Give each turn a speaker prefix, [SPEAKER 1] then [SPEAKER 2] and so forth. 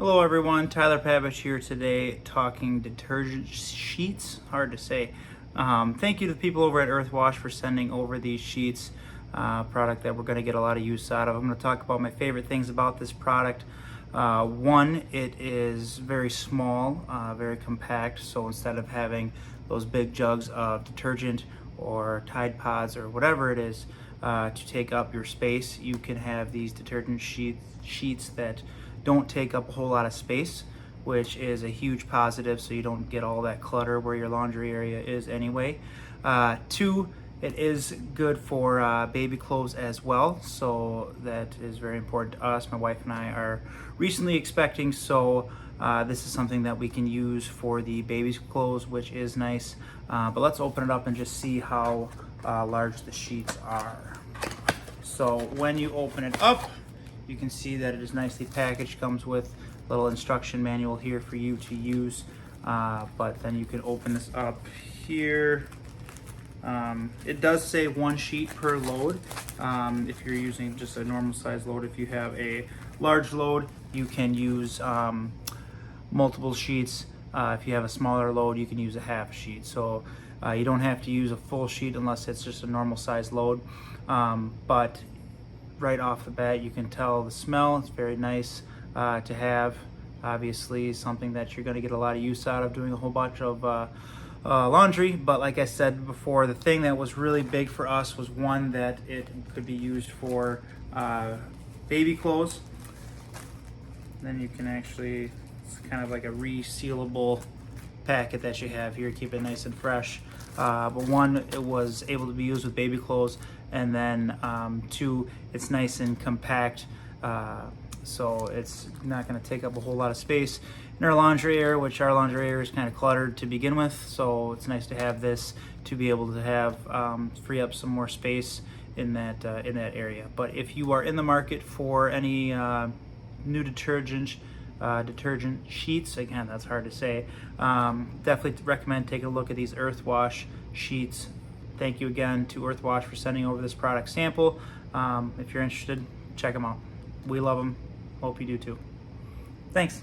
[SPEAKER 1] Hello everyone, Tyler.pabich here today talking detergent sheets, hard to say. Thank you to the people over at Earthwash for sending over these sheets, product that we're going to get a lot of use out of. I'm going to talk about my favorite things about this product. One, it is very small, very compact, so instead of having those big jugs of detergent or Tide Pods or whatever it is to take up your space, you can have these detergent sheets that don't take up a whole lot of space, which is a huge positive, so you don't get all that clutter where your laundry area is anyway. Two, it is good for baby clothes as well, so that is very important to us. My wife and I are recently expecting, so this is something that we can use for the baby's clothes, which is nice. But let's open it up and just see how large the sheets are. So when you open it up, you can see that it is nicely packaged, comes with a little instruction manual here for you to use, but then you can open this up here. It does say one sheet per load if you're using just a normal size load. If you have a large load, you can use multiple sheets. If you have a smaller load, you can use a half sheet. So you don't have to use a full sheet unless it's just a normal size load, but right off the bat you can tell the smell. It's very nice to have. Obviously something that you're going to get a lot of use out of doing a whole bunch of laundry. But like I said before, the thing that was really big for us was one, that it could be used for baby clothes. Then you can actually, it's kind of like a resealable packet that you have here, keep it nice and fresh. But one, it was able to be used with baby clothes, and then two, it's nice and compact, so it's not going to take up a whole lot of space in our laundry area, which our laundry area is kind of cluttered to begin with. So it's nice to have this to be able to have free up some more space in that area. But if you are in the market for any new detergent sheets, again, that's hard to say, definitely recommend taking a look at these Earthwash sheets. Thank you again to Earthwash for sending over this product sample. If you're interested, check them out. We love them. Hope you do too. Thanks.